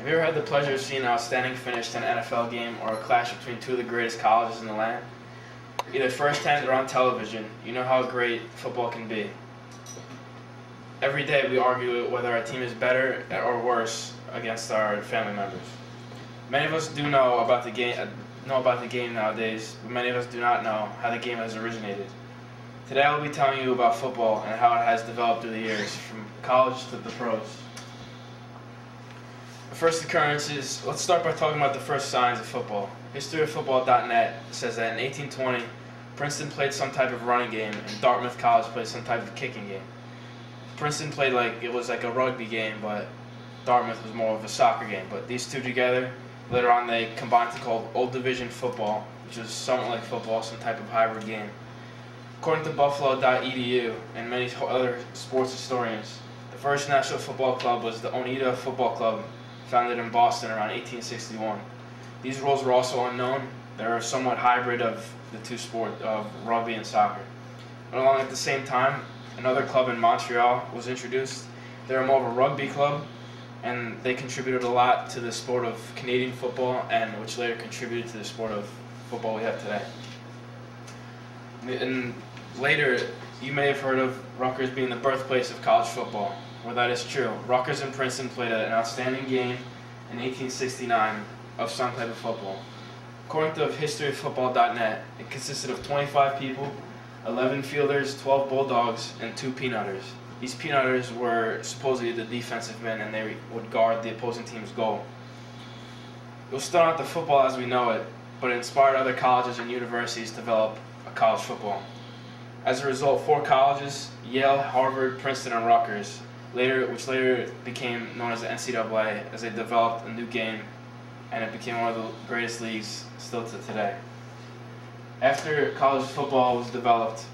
Have you ever had the pleasure of seeing an outstanding finish to an NFL game or a clash between two of the greatest colleges in the land? Either firsthand or on television, you know how great football can be. Every day we argue whether our team is better or worse against our family members. Many of us do know about the game nowadays, but many of us do not know how the game has originated. Today I will be telling you about football and how it has developed through the years, from college to the pros. The first occurrences, let's start by talking about the first signs of football. HistoryOfFootball.net says that in 1820, Princeton played some type of running game and Dartmouth College played some type of kicking game. Princeton played like it was like a rugby game, but Dartmouth was more of a soccer game. But these two together, later on they combined to call Old Division football, which was somewhat like football, some type of hybrid game. According to Buffalo.edu and many other sports historians, the first National Football Club was the Oneida Football Club, founded in Boston around 1861. These rules were also unknown. They are somewhat hybrid of the two sports of rugby and soccer. But along at the same time, another club in Montreal was introduced. They were more of a rugby club, and they contributed a lot to the sport of Canadian football, and which later contributed to the sport of football we have today. And later, you may have heard of Rutgers being the birthplace of college football. Well, that is true. Rutgers and Princeton played an outstanding game in 1869 of some type of football. According to HistoryOfFootball.net, it consisted of 25 people, 11 fielders, 12 bulldogs, and 2 peanutters. These peanutters were supposedly the defensive men, and they would guard the opposing team's goal. It was still not the football as we know it, but it inspired other colleges and universities to develop a college football. As a result, 4 colleges, Yale, Harvard, Princeton, and Rutgers, which later became known as the NCAA, as they developed a new game, and it became one of the greatest leagues still to today. After college football was developed,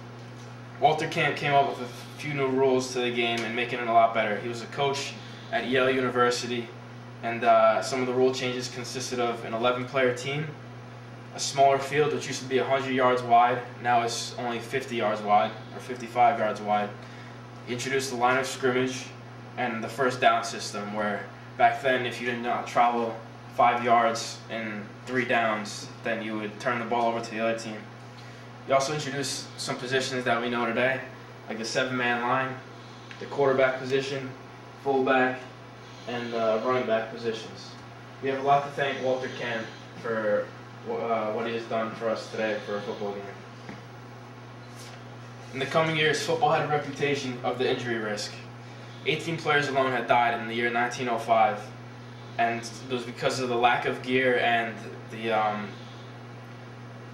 Walter Camp came up with a few new rules to the game and making it a lot better. He was a coach at Yale University, and some of the rule changes consisted of an 11-player team, a smaller field which used to be 100 yards wide, now it's only 50 yards wide, or 55 yards wide. He introduced the line of scrimmage and the first down system, where back then if you did not travel 5 yards in 3 downs, then you would turn the ball over to the other team. He also introduced some positions that we know today, like the 7-man line, the quarterback position, fullback, and running back positions. We have a lot to thank Walter Camp for what he has done for us today for a football game. In the coming years, football had a reputation of the injury risk. 18 players alone had died in the year 1905, and it was because of the lack of gear, and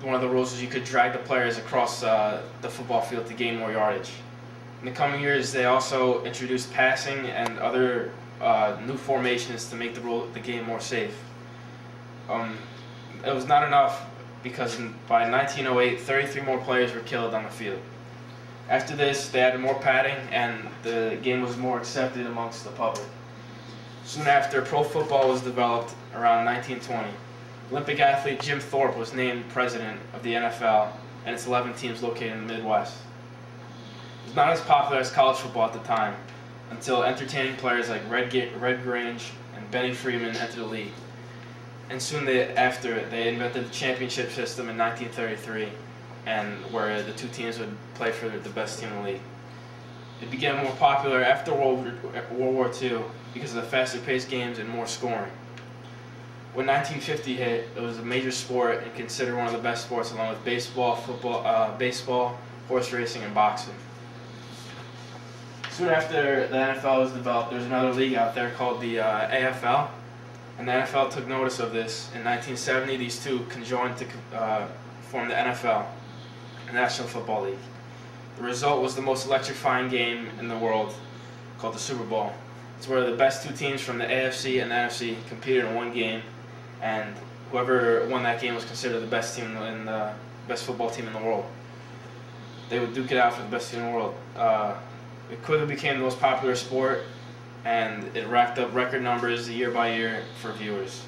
one of the rules is you could drag the players across the football field to gain more yardage. In the coming years, they also introduced passing and other new formations to make the game more safe. It was not enough, because by 1908, 33 more players were killed on the field. After this, they added more padding, and the game was more accepted amongst the public. Soon after, pro football was developed around 1920. Olympic athlete Jim Thorpe was named president of the NFL, and its 11 teams located in the Midwest. It was not as popular as college football at the time, until entertaining players like Red Grange and Benny Freeman entered the league. And soon after, they invented the championship system in 1933, and where the 2 teams would play for the best team in the league. It became more popular after World War II because of the faster-paced games and more scoring. When 1950 hit, it was a major sport and considered one of the best sports, along with baseball, football, horse racing, and boxing. Soon after the NFL was developed, there was another league out there called the AFL, and the NFL took notice of this. In 1970, these two conjoined to form the NFL, the National Football League. The result was the most electrifying game in the world, called the Super Bowl. It's where the best 2 teams from the AFC and the NFC competed in one game, and whoever won that game was considered the best team in the best football team in the world. They would duke it out for the best team in the world. It quickly became the most popular sport, and it racked up record numbers year by year for viewers.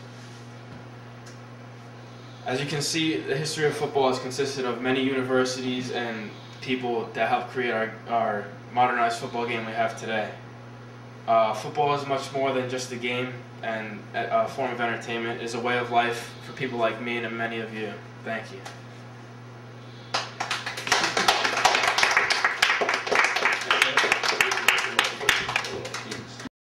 As you can see, the history of football has consisted of many universities and people that helped create our modernized football game we have today. Football is much more than just a game and a form of entertainment. It is a way of life for people like me and many of you. Thank you.